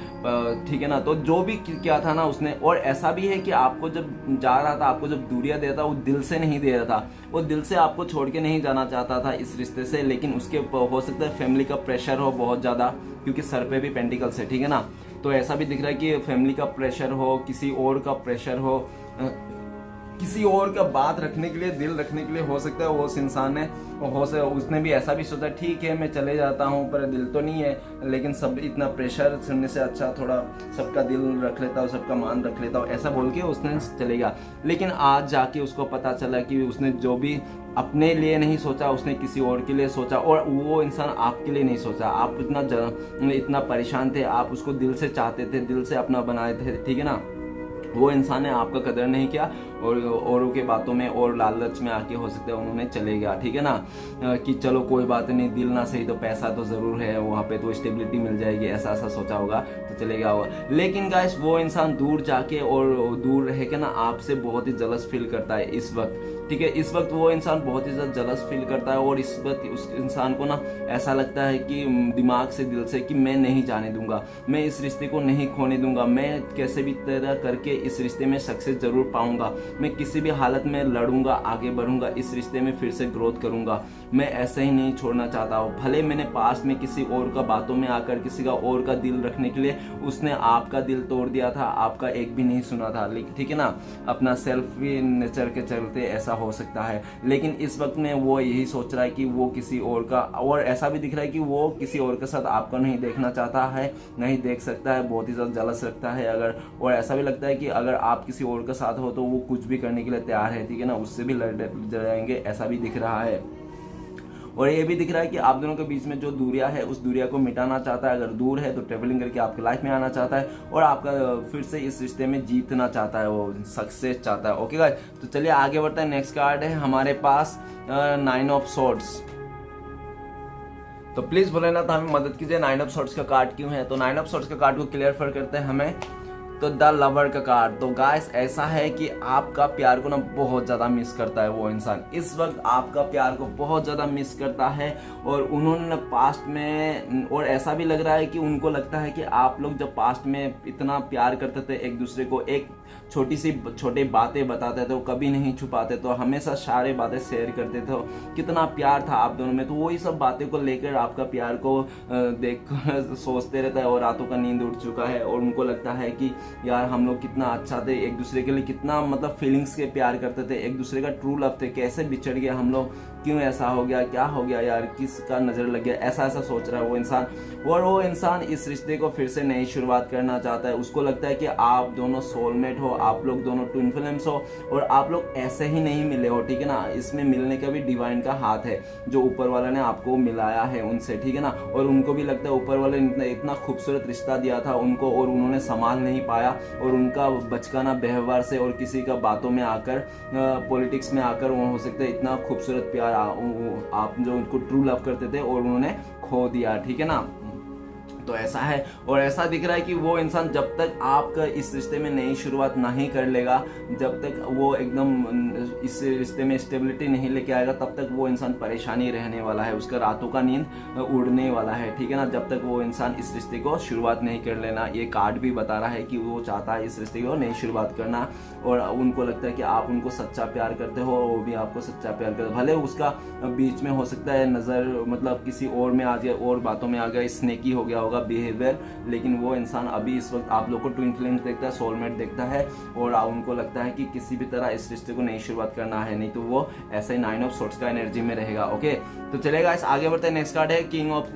ठीक है ना, तो जो भी क्या था ना उसने। और ऐसा भी है कि आपको जब जा रहा था, आपको जब दूरियां दे रहा था, वो दिल से नहीं दे रहा था, वो दिल से आपको छोड़ के नहीं जाना चाहता था इस रिश्ते से, लेकिन उसके हो सकता है फैमिली का प्रेशर हो बहुत ज़्यादा, क्योंकि सर पे भी पेंटिकल्स है, ठीक है ना, तो ऐसा भी दिख रहा है कि फैमिली का प्रेशर हो, किसी और का प्रेशर हो, किसी और का बात रखने के लिए, दिल रखने के लिए हो सकता है वो उस इंसान ने उसने भी ऐसा भी सोचा, ठीक है मैं चले जाता हूँ, पर दिल तो नहीं है, लेकिन सब इतना प्रेशर सुनने से अच्छा थोड़ा सबका दिल रख लेता हूँ, सबका मान रख लेता हूँ, ऐसा बोल के उसने चलेगा। लेकिन आज जाके उसको पता चला कि उसने जो भी अपने लिए नहीं सोचा, उसने किसी और के लिए सोचा, और वो इंसान आपके लिए नहीं सोचा। आप इतना परेशान थे, आप उसको दिल से चाहते थे, दिल से अपना बनाए थे, ठीक है ना, वो इंसान ने आपका कदर नहीं किया, और औरों के बातों में और लालच में आके हो सकता है उन्होंने चले गया, ठीक है ना, कि चलो कोई बात नहीं, दिल ना सही तो पैसा तो ज़रूर है, वहाँ पे तो स्टेबिलिटी मिल जाएगी, ऐसा ऐसा सोचा होगा तो चले गया होगा। लेकिन गाइस वो इंसान दूर जाके और दूर रह के ना आपसे बहुत ही जलस फील करता है इस वक्त, ठीक है, इस वक्त वो इंसान बहुत ही ज़्यादा जलस फील करता है, और इस वक्त उस इंसान को ना ऐसा लगता है कि दिमाग से, दिल से, कि मैं नहीं जाने दूंगा, मैं इस रिश्ते को नहीं खोने दूंगा, मैं कैसे भी तरह करके इस रिश्ते में सक्सेस जरूर पाऊंगा, मैं किसी भी हालत में लड़ूंगा, आगे बढ़ूंगा, इस रिश्ते में फिर से ग्रोथ करूंगा, मैं ऐसे ही नहीं छोड़ना चाहता हूँ। भले मैंने पास में किसी और का बातों में आकर किसी का और का दिल रखने के लिए उसने आपका दिल तोड़ दिया था, आपका एक भी नहीं सुना था, ठीक है ना, अपना सेल्फी नेचर के चलते ऐसा हो सकता है। लेकिन इस वक्त में वो यही सोच रहा है कि वो किसी और का, और ऐसा भी दिख रहा है कि वो किसी और के साथ आपको नहीं देखना चाहता है, नहीं देख सकता है, बहुत ही ज़्यादा जलस रखता है अगर, और ऐसा भी लगता है कि अगर आप किसी और के साथ हो तो वो कुछ भी करने के लिए तैयार है, ठीक है ना, उससे भी लड़ जाएंगे, ऐसा भी दिख रहा है। और ये भी दिख रहा है कि आप दोनों के बीच में जो दूरियां है उस दूरिया को मिटाना चाहता है। अगर दूर है तो ट्रेवलिंग करके आपकी लाइफ में आना चाहता है और आपका फिर से इस रिश्ते में जीतना चाहता है, वो सक्सेस चाहता है। ओके गाइस, तो चलिए आगे बढ़ते हैं। नेक्स्ट कार्ड है हमारे पास 9 ऑफ सोर्ड्स। तो प्लीज भोलेनाथ हमें मदद कीजिए, 9 ऑफ सोर्ड्स का कार्ड क्यों है। तो 9 ऑफ सोर्ड्स का कार्ड को क्लियर करते हैं हमें। तो द लवर का कार्ड। तो गाइस ऐसा है कि आपका प्यार को ना बहुत ज़्यादा मिस करता है वो इंसान, इस वक्त आपका प्यार को बहुत ज़्यादा मिस करता है। और उन्होंने पास्ट में, और ऐसा भी लग रहा है कि उनको लगता है कि आप लोग जब पास्ट में इतना प्यार करते थे एक दूसरे को, एक छोटी बातें बताते थे, वो कभी नहीं छुपाते, तो हमेशा सारे बातें शेयर करते थे, कितना प्यार था आप दोनों में। तो वही सब बातें को लेकर आपका प्यार को देख कर सोचते रहता है और रातों का नींद उड़ चुका है। और उनको लगता है कि यार हम लोग कितना अच्छा थे, एक दूसरे के लिए कितना मतलब फीलिंग्स के प्यार करते थे, एक दूसरे का ट्रू लव थे, कैसे बिछड़ गया हम लोग, क्यों ऐसा हो गया, क्या हो गया यार, किसका नजर लग गया, ऐसा सोच रहा है वो इंसान। और वो इंसान इस रिश्ते को फिर से नई शुरुआत करना चाहता है। उसको लगता है कि आप दोनों सोलमेट हो, आप लोग दोनों ट्विन फ्लेम्स हो और आप लोग ऐसे ही नहीं मिले हो, ठीक है ना। इसमें मिलने का भी डिवाइन का हाथ है, जो ऊपर वाले ने आपको मिलाया है उनसे, ठीक है ना। और उनको भी लगता है ऊपर वाले ने इतना खूबसूरत रिश्ता दिया था उनको और उन्होंने संभाल नहीं पाया, और उनका बचकाना व्यवहार से और किसी का बातों में आकर, पॉलिटिक्स में आकर, वो हो सकता है इतना खूबसूरत प्यार आप जो उनको ट्रू लव करते थे और उन्होंने खो दिया, ठीक है ना। तो ऐसा है, और ऐसा दिख रहा है कि वो इंसान जब तक आपका इस रिश्ते में नई शुरुआत नहीं कर लेगा, जब तक वो एकदम इस रिश्ते में स्टेबिलिटी नहीं लेके आएगा, तब तक वो इंसान परेशानी रहने वाला है, उसका रातों का नींद उड़ने वाला है, ठीक है ना। जब तक वो इंसान इस रिश्ते को शुरुआत नहीं कर लेना। ये कार्ड भी बता रहा है कि वो चाहता है इस रिश्ते को नई शुरुआत करना, और उनको लगता है कि आप उनको सच्चा प्यार करते हो, वो भी आपको सच्चा प्यार करते हो। भले उसका बीच में हो सकता है नजर मतलब किसी और में आ गया, और बातों में आ गया, स्नेकी हो गया होगा बिहेवियर, लेकिन वो इंसान अभी इस वक्त आप लोग को ट्विन फ्लेम्स देखता है, सोलमेट देखता है, और उनको लगता है कि किसी भी तरह इस रिश्ते को नई शुरुआत करना है, नहीं तो वो ऐसे ही 9 ऑफ सोर्ड्स का एनर्जी में रहेगा। ओके, तो चलेगा इस आगे बढ़ते हैं। नेक्स्ट कार्ड है king of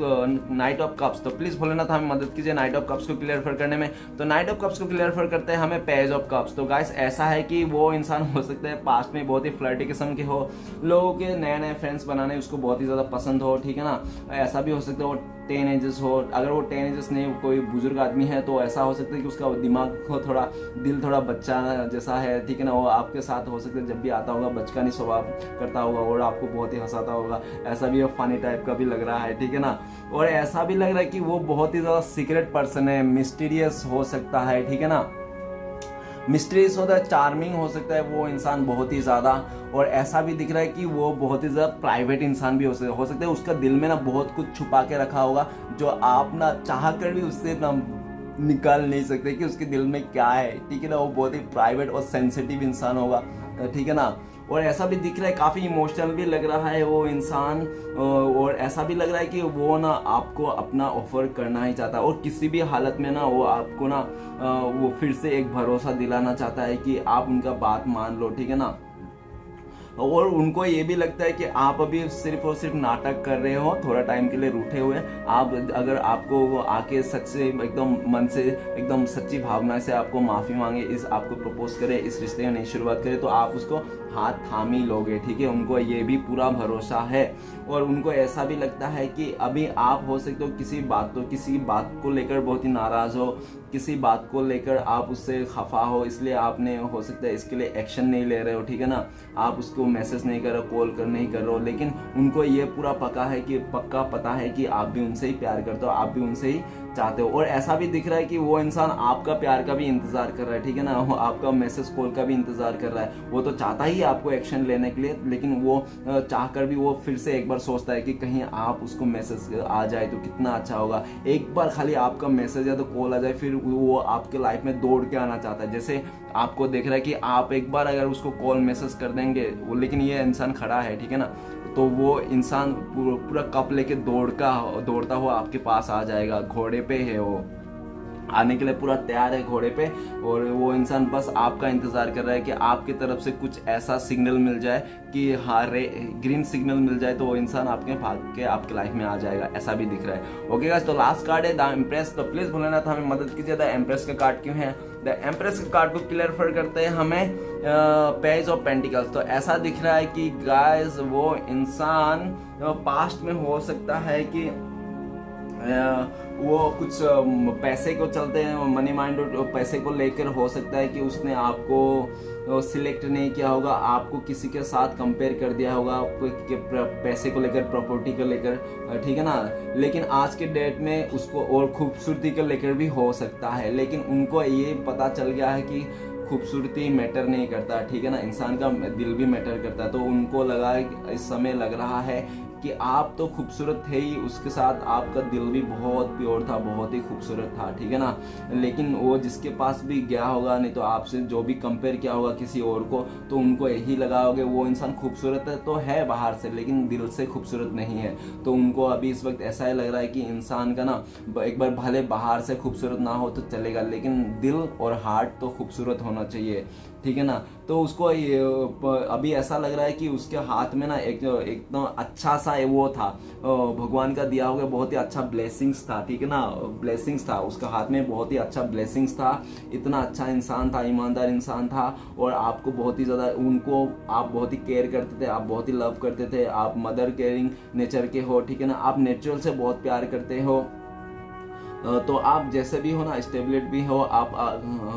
night of cups. तो प्लीज भोलेनाथ हमें मदद कीजिए नाइट ऑफ कप्स को क्लियर करने में। तो नाइट ऑफ कप्स को क्लियर करते हैं हमें पेज ऑफ कप्स। तो गाइस ऐसा है कि वो इंसान हो सकता है पास्ट में बहुत ही फ्लर्टी किस्म के हो, लोगों के नए फ्रेंड्स बनाने उसको बहुत ही ज्यादा पसंद हो, ठीक है ना। ऐसा भी हो सकता है वो टीनेजर्स हो, अगर वो टीनेजर्स नहीं कोई बुजुर्ग आदमी है तो ऐसा हो सकता है कि उसका दिमाग को दिल थोड़ा बच्चा जैसा है, ठीक है ना। वो आपके साथ हो सकता है जब भी आता होगा बचकानी स्वभाव करता होगा और आपको बहुत ही हंसाता होगा, ऐसा भी फनी टाइप का भी लग रहा है, ठीक है ना। और ऐसा भी लग रहा है कि वो बहुत ही ज्यादा सीक्रेट पर्सन है, मिस्टीरियस हो सकता है, ठीक है ना। मिस्ट्रीज होता है, चार्मिंग हो सकता है वो इंसान बहुत ही ज्यादा। और ऐसा भी दिख रहा है कि वो बहुत ही ज्यादा प्राइवेट इंसान भी हो सकता है उसका दिल में ना बहुत कुछ छुपा के रखा होगा, जो आप ना चाह कर भी उससे ना निकाल नहीं सकते कि उसके दिल में क्या है, ठीक है ना। वो बहुत ही प्राइवेट और सेंसिटिव इंसान होगा, ठीक है ना। और ऐसा भी दिख रहा है काफ़ी इमोशनल भी लग रहा है वो इंसान, और ऐसा भी लग रहा है कि वो ना आपको अपना ऑफर करना ही चाहता है, और किसी भी हालत में ना वो आपको ना वो फिर से एक भरोसा दिलाना चाहता है कि आप उनका बात मान लो, ठीक है ना। और उनको ये भी लगता है कि आप अभी सिर्फ और सिर्फ नाटक कर रहे हो, थोड़ा टाइम के लिए रूठे हुए। आप अगर आपको वो आके सच से एकदम मन से एकदम सच्ची भावना से आपको माफी मांगे, इस आपको प्रपोज करे, इस रिश्ते में नई शुरुआत करे, तो आप उसको हाथ थाम ही लोगे, ठीक है। उनको ये भी पूरा भरोसा है। और उनको ऐसा भी लगता है कि अभी आप हो सकते हो किसी बात को लेकर बहुत ही नाराज हो, किसी बात को लेकर आप उससे खफा हो, इसलिए आपने हो सकता है इसके लिए एक्शन नहीं ले रहे हो, ठीक है ना। आप उसको मैसेज नहीं कर रहे हो, कॉल कर नहीं कर रहे हो, लेकिन उनको ये पूरा पक्का पता है कि आप भी उनसे ही प्यार करते हो, आप भी उनसे ही चाहते हो। और ऐसा भी दिख रहा है कि वो इंसान आपका प्यार का भी इंतजार कर रहा है, ठीक है ना। वो आपका मैसेज कॉल का भी इंतजार कर रहा है। वो तो चाहता ही आपको एक्शन लेने के लिए, लेकिन वो चाहकर भी वो फिर से एक बार सोचता है कि कहीं आप उसको मैसेज आ जाए तो कितना अच्छा होगा। एक बार खाली आपका मैसेज या तो कॉल आ जाए, फिर वो आपके लाइफ में दौड़ के आना चाहता है। जैसे आपको देख रहा है कि आप एक बार अगर उसको कॉल मैसेज कर देंगे, लेकिन ये इंसान खड़ा है, ठीक है ना, तो वो इंसान पूरा कप लेके दौड़ता हुआ आपके पास आ जाएगा, घोड़े पे है वो। आने के लिए पूरा तैयार है घोड़े पे, और वो इंसान बस आपका इंतजार कर रहा है कि आपकी तरफ से कुछ ऐसा सिग्नल मिल जाए कि हाँ ग्रीन सिग्नल मिल जाए तो वो इंसान आपके भाग के आपके लाइफ में आ जाएगा, ऐसा भी दिख रहा है। ओके गाइस, तो लास्ट कार्ड है द एम्प्रेस। तो प्लीज भोलेनाथ हमें मदद कीजिए, द एम्प्रेस का कार्ड क्यों है। द एम्प्रेस के कार्ड को क्लियर करते हैं हमें पेज ऑफ पेंटिकल्स। तो ऐसा दिख रहा है कि गाइस वो इंसान पास्ट में हो सकता है कि वो कुछ पैसे को चलते हैं, मनी माइंड पैसे को लेकर हो सकता है कि उसने आपको सिलेक्ट नहीं किया होगा, आपको किसी के साथ कंपेयर कर दिया होगा पैसे को लेकर, प्रॉपर्टी को लेकर, ठीक है ना। लेकिन आज के डेट में उसको और खूबसूरती को लेकर भी हो सकता है, लेकिन उनको ये पता चल गया है कि खूबसूरती मैटर नहीं करता, ठीक है ना, इंसान का दिल भी मैटर करता है। तो उनको लगा, इस समय लग रहा है कि आप तो खूबसूरत थे ही, उसके साथ आपका दिल भी बहुत प्योर था, बहुत ही खूबसूरत था, ठीक है ना। लेकिन वो जिसके पास भी गया होगा, नहीं तो आपसे जो भी कंपेयर किया होगा किसी और को, तो उनको यही लगा होगा वो इंसान खूबसूरत है तो है बाहर से, लेकिन दिल से खूबसूरत नहीं है। तो उनको अभी इस वक्त ऐसा ही लग रहा है कि इंसान का ना एक बार भले बाहर से खूबसूरत ना हो तो चलेगा, लेकिन दिल और हार्ट तो खूबसूरत होना चाहिए, ठीक है ना। तो उसको अभी ऐसा लग रहा है कि उसके हाथ में ना एकदम अच्छा सा वो था, भगवान का दिया हुआ बहुत ही अच्छा ब्लेसिंग्स था, ठीक है ना, ब्लेसिंग्स था उसका हाथ में, बहुत ही अच्छा ब्लेसिंग्स था। इतना अच्छा इंसान था, ईमानदार इंसान था, और आपको बहुत ही ज़्यादा, उनको आप बहुत ही केयर करते थे, आप बहुत ही लव करते थे, आप मदर केयरिंग नेचर के हो, ठीक है ना, आप नेचुरल से बहुत प्यार करते हो। तो आप जैसे भी हो ना, स्टेबिलिटी भी हो, आप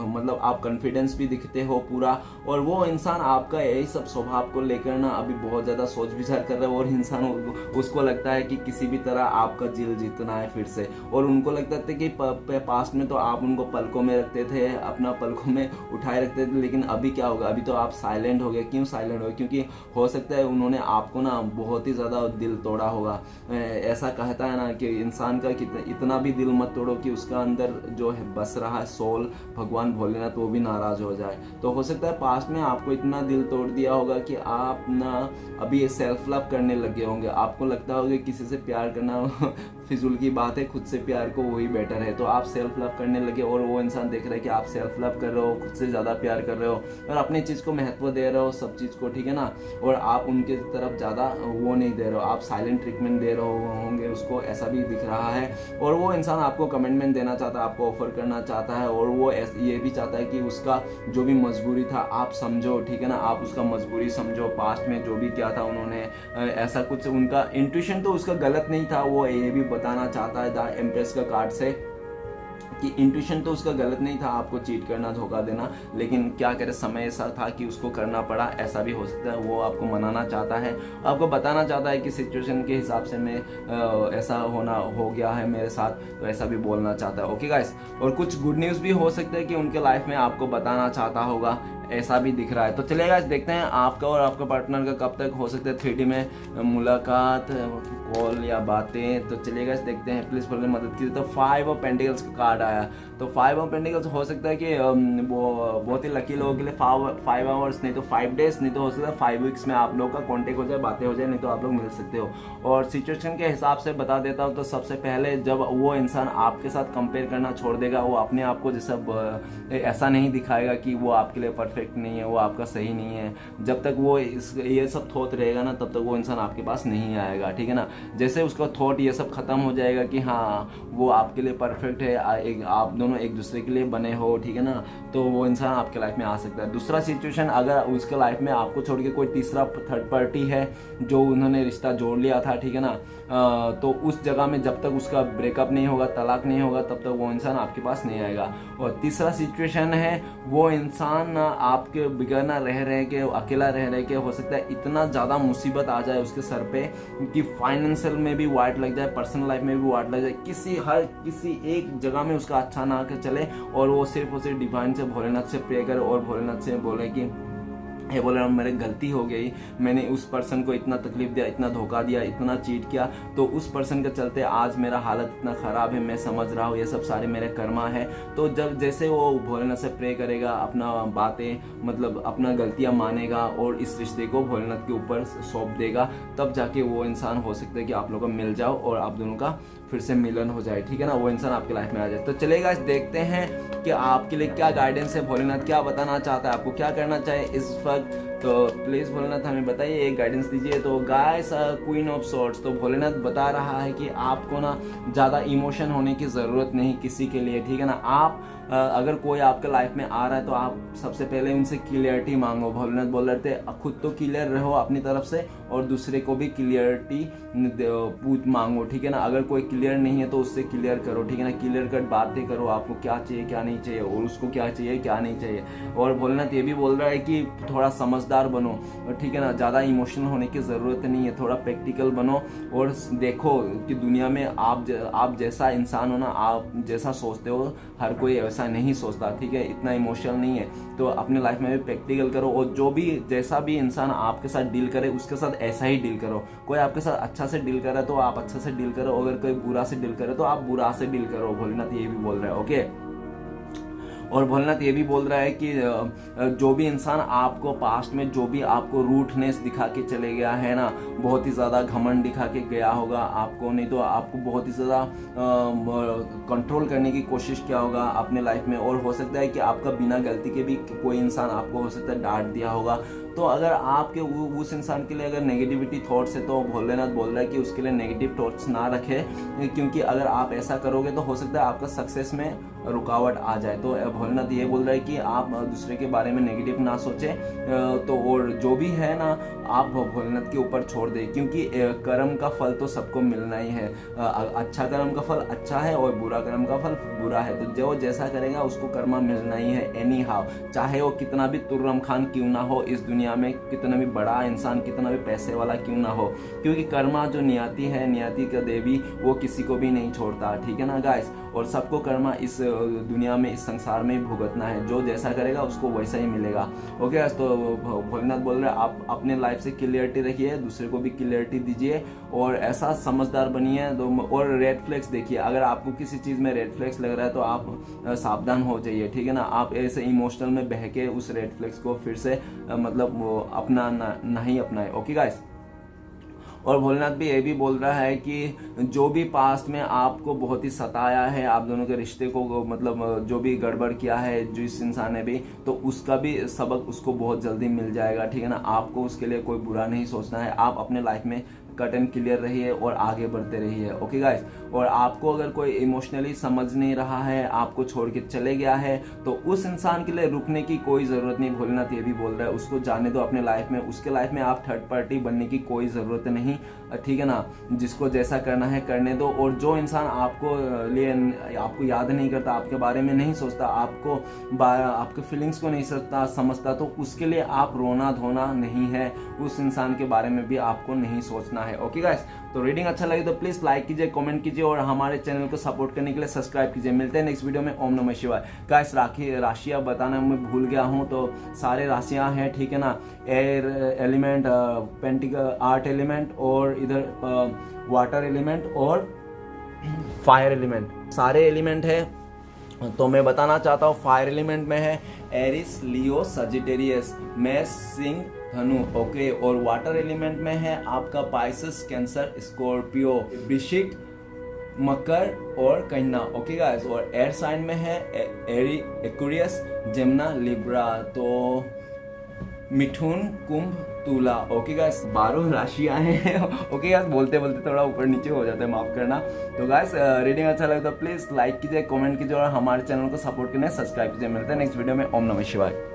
मतलब आप कॉन्फिडेंस भी दिखते हो पूरा, और वो इंसान आपका यही सब स्वभाव को लेकर ना अभी बहुत ज़्यादा सोच विचार कर रहा है, और इंसान उसको लगता है कि किसी भी तरह आपका दिल जीतना है फिर से। और उनको लगता था कि पास्ट में तो आप उनको पलकों में रखते थे, अपना पलकों में उठाए रखते थे, लेकिन अभी क्या होगा, अभी तो आप साइलेंट हो गए। क्यों साइलेंट हो गए? क्योंकि हो सकता है उन्होंने आपको ना बहुत ही ज़्यादा दिल तोड़ा होगा। ऐसा कहता है ना कि इंसान का इतना भी दिल मत तोड़ो कि उसका अंदर जो है बस रहा है सोल भगवान भोलेनाथ, वो भी नाराज हो जाए। तो हो सकता है पास्ट में आपको इतना दिल तोड़ दिया होगा कि आप ना अभी ये सेल्फ लव करने लगे होंगे, आपको लगता होगा किसी से प्यार करना फिजूल की बात है, खुद से प्यार को वही बेटर है। तो आप सेल्फ लव करने लगे, और वो इंसान देख रहा है कि आप सेल्फ लव कर रहे हो, खुद से ज़्यादा प्यार कर रहे हो, और अपनी चीज़ को महत्व दे रहे हो, सब चीज़ को, ठीक है ना, और आप उनके तरफ ज़्यादा वो नहीं दे रहे हो, आप साइलेंट ट्रीटमेंट दे रहे होंगे उसको, ऐसा भी दिख रहा है। और वो इंसान आपको कमिटमेंट देना चाहता है, आपको ऑफर करना चाहता है, और वो ये भी चाहता है कि उसका जो भी मजबूरी था आप समझो, ठीक है ना, आप उसका मजबूरी समझो, पास्ट में जो भी किया था उन्होंने, ऐसा कुछ उनका इंट्यूशन तो उसका गलत नहीं था, वो ये भी बताना चाहता है द एम्प्रेस का कार्ड से कि इंट्यूशन तो उसका गलत नहीं था, आपको चीट करना, धोखा देना, लेकिन क्या करे समय ऐसा था कि उसको करना पड़ा, ऐसा भी हो सकता है। वो आपको मनाना चाहता है, आपको बताना चाहता है कि सिचुएशन के हिसाब से मैं ऐसा हो गया है मेरे साथ, तो ऐसा भी बोलना चाहता है। ओके गाइस, और कुछ गुड न्यूज़ भी हो सकता है कि उनके लाइफ में आपको बताना चाहता होगा, ऐसा भी दिख रहा है। तो चलिए गाइस देखते हैं आपका और आपका पार्टनर का कब तक हो सकता है 3D में मुलाकात, कॉल या बातें। तो चलिए गाइस देखते हैं, प्लीज फॉर मदद कीजिए। तो 5 ऑफ पेंटिकल्स का कार्ड आया, तो 5 ऑफ पेंटिकल्स हो सकता है कि वो बहुत ही लकी लोगों के लिए 5 आवर्स नहीं तो 5 डेज, नहीं तो हो सकता है 5 वीक्स में आप लोगों का कॉन्टेक्ट हो जाए, बातें हो जाए, नहीं तो आप लोग मिल सकते हो। और सिचुएशन के हिसाब से बता देता हूँ, तो सबसे पहले जब वो इंसान आपके साथ कंपेयर करना छोड़ देगा, वो अपने आप को जैसा ऐसा नहीं दिखाएगा कि वो आपके लिए परफेक्ट नहीं है, वो आपका सही नहीं है। जब तक वो ये सब थॉट रहेगा ना, तब तक वो इंसान आपके पास नहीं आएगा, ठीक है ना। जैसे उसका थॉट ये सब खत्म हो जाएगा कि हाँ वो आपके लिए परफेक्ट है, आप दोनों एक दूसरे के लिए बने हो, ठीक है ना, तो वो इंसान आपके लाइफ में आ सकता है। दूसरा सिचुएशन, अगर उसके लाइफ में आपको छोड़ के कोई तीसरा थर्ड पार्टी है जो उन्होंने रिश्ता जोड़ लिया था, ठीक है ना, तो उस जगह में जब तक उसका ब्रेकअप नहीं होगा, तलाक नहीं होगा, तब तक वो इंसान आपके पास नहीं आएगा। और तीसरा सिचुएशन है, वो इंसान आपके बगैर ना रह के, अकेला रह के, हो सकता है इतना ज़्यादा मुसीबत आ जाए उसके सर पे कि फाइनेंशियल में भी वाट लग जाए, पर्सनल लाइफ में भी वाट लग जाए, किसी एक जगह में उसका अच्छा ना चले, और वो सिर्फ डिवाइन से, भोलेनाथ से प्रे करे, और भोलेनाथ से बोले कि ये बोल रहा हूँ मेरे गलती हो गई, मैंने उस पर्सन को इतना तकलीफ दिया, इतना धोखा दिया, इतना चीट किया, तो उस पर्सन के चलते आज मेरा हालत इतना ख़राब है, मैं समझ रहा हूँ ये सब सारे मेरे कर्मा है। तो जब जैसे वो भोलेनाथ से प्रे करेगा, अपना बातें मतलब अपना गलतियाँ मानेगा, और इस रिश्ते को भोलेनाथ के ऊपर सौंप देगा, तब जाके वो इंसान हो सकता है कि आप लोगों का मिल जाओ और आप दोनों का फिर से मिलन हो जाए, ठीक है ना, वो इंसान आपकी लाइफ में आ जाए। तो चलिए गाइस देखते हैं कि आपके लिए क्या गाइडेंस है, भोलेनाथ क्या बताना चाहता है, आपको क्या करना चाहिए इस वक्त। तो प्लीज़ भोलेनाथ हमें बताइए, एक गाइडेंस दीजिए। तो गाइस क्वीन ऑफ सॉर्ड्स, तो भोलेनाथ बता रहा है कि आपको ना ज़्यादा इमोशन होने की ज़रूरत नहीं किसी के लिए, ठीक है ना। आप अगर कोई आपके लाइफ में आ रहा है तो आप सबसे पहले उनसे क्लियरिटी मांगो। भोलेनाथ बोल रहे थे खुद तो क्लियर रहो अपनी तरफ से और दूसरे को भी क्लियरिटी मांगो, ठीक है ना। अगर कोई क्लियर नहीं है तो उससे क्लियर करो, ठीक है ना। क्लियर कट बातें करो, आपको क्या चाहिए क्या नहीं चाहिए और उसको क्या चाहिए क्या नहीं चाहिए। और भोलेनाथ ये भी बोल रहा है कि थोड़ा समझदार बनो, ठीक है ना, ज़्यादा इमोशनल होने की ज़रूरत नहीं है, थोड़ा प्रैक्टिकल बनो और देखो कि दुनिया में आप जैसा इंसान हो ना, आप जैसा सोचते हो हर कोई ऐसा नहीं सोचता, ठीक है, इतना इमोशनल नहीं है। तो अपने लाइफ में भी प्रैक्टिकल करो और जो भी जैसा भी इंसान आपके साथ डील करे उसके साथ ऐसा ही डील करो। कोई आपके साथ अच्छा से डील करे तो आप अच्छा से डील करो, अगर कोई बुरा से डील करे तो आप बुरा से डील करो। भोलेनाथ ये भी बोल रहा है, ओके। और भोलेनाथ ये भी बोल रहा है कि जो भी इंसान आपको पास्ट में जो भी आपको रूटनेस दिखा के चले गया है ना, बहुत ही ज़्यादा घमंड दिखा के गया होगा आपको, नहीं तो आपको बहुत ही ज़्यादा कंट्रोल करने की कोशिश किया होगा अपने लाइफ में, और हो सकता है कि आपका बिना गलती के भी कोई इंसान आपको हो सकता है डांट दिया होगा। तो अगर आपके उस इंसान के लिए अगर नेगेटिविटी थॉट्स है तो भोलेनाथ बोल रहा है कि उसके लिए नेगेटिव थॉट्स ना रखें, क्योंकि अगर आप ऐसा करोगे तो हो सकता है आपका सक्सेस में रुकावट आ जाए। तो भोलेनाथ ये बोल रहा है कि आप दूसरे के बारे में नेगेटिव ना सोचें, तो और जो भी है ना आप भोलेनाथ के ऊपर छोड़ दें, क्योंकि कर्म का फल तो सबको मिलना ही है। अच्छा कर्म का फल अच्छा है और बुरा कर्म का फल बुरा है, तो जो जैसा करेगा उसको कर्मा मिलना ही है एनी हाउ, चाहे वो कितना भी तुर्रम खान क्यों ना हो इस दुनिया में, कितना भी बड़ा इंसान, कितना भी पैसे वाला क्यों ना हो, क्योंकि कर्मा जो नियति है, नियति का देवी, वो किसी को भी नहीं छोड़ता, ठीक है ना गाइस। और सबको कर्मा इस दुनिया में, इस संसार में भुगतना है, जो जैसा करेगा उसको वैसा ही मिलेगा, ओके। तो भोलेनाथ बोल रहे हैं आप अपने लाइफ से क्लियरिटी रखिए, दूसरे को भी क्लियरिटी दीजिए और ऐसा समझदार बनिए। और रेड फ्लैग्स देखिए, अगर आपको किसी चीज़ में रेड फ्लैग्स लग रहा है तो आप सावधान हो जाइए, ठीक है ना। आप ऐसे इमोशनल में बह के उस रेड फ्लैग्स को फिर से मतलब अपना नहीं अपनाए, ओके गाइस। और भोलेनाथ भी ये भी बोल रहा है कि जो भी पास्ट में आपको बहुत ही सताया है, आप दोनों के रिश्ते को मतलब जो भी गड़बड़ किया है जिस इंसान ने भी, तो उसका भी सबक उसको बहुत जल्दी मिल जाएगा, ठीक है ना। आपको उसके लिए कोई बुरा नहीं सोचना है, आप अपने लाइफ में कट एंड क्लियर रहिए और आगे बढ़ते रहिए, ओके गाइस। और आपको अगर कोई इमोशनली समझ नहीं रहा है, आपको छोड़ के चले गया है, तो उस इंसान के लिए रुकने की कोई ज़रूरत नहीं। भोलेनाथ ये भी बोल रहा है उसको जाने दो अपने लाइफ में, उसके लाइफ में आप थर्ड पार्टी बनने की कोई ज़रूरत नहीं, ठीक है ना। जिसको जैसा करना है करने दो। और जो इंसान आपको याद नहीं करता, आपके बारे में नहीं सोचता, आपके फीलिंग्स को नहीं समझता, तो उसके लिए आप रोना धोना नहीं है, उस इंसान के बारे में भी आपको नहीं सोचना है, ओके गाइस। तो रीडिंग अच्छा लगे तो प्लीज लाइक कीजिए, कमेंट कीजिए और हमारे चैनल को सपोर्ट करने के लिए सब्सक्राइब कीजिए। मिलते हैं नेक्स्ट वीडियो में। ओम नमः शिवाय। गाइस राशियां बताना मैं भूल गया हूं, तो सारे राशियां हैं, ठीक है ना। एयर एलिमेंट, आर्ट एलिमेंट और इधर वाटर एलिमेंट और फायर एलिमेंट, सारे एलिमेंट है। तो मैं बताना चाहता हूँ फायर एलिमेंट में है एरिस, लियो, सजिटेरियस, मेष, सिंह, धनु, ओके। और वाटर एलिमेंट में है आपका पाइसेस, कैंसर, स्कॉर्पियो, वृश्चिक, मकर और कन्या, ओके गाइस। और एयर साइन में है एक्वेरियस, जेमिनी, लिब्रा, तो मिथुन, कुंभ, तुला, ओके गाइस। 12 राशियां हैं, ओके गाइस। बोलते बोलते थोड़ा ऊपर नीचे हो जाता है, माफ करना। तो गाइस रीडिंग अच्छा लगे तो प्लीज लाइक कीजिए, कमेंट कीजिए और हमारे चैनल को सपोर्ट करने सब्सक्राइब कीजिए। मिलते हैं नेक्स्ट वीडियो में। ओम नमः शिवाय।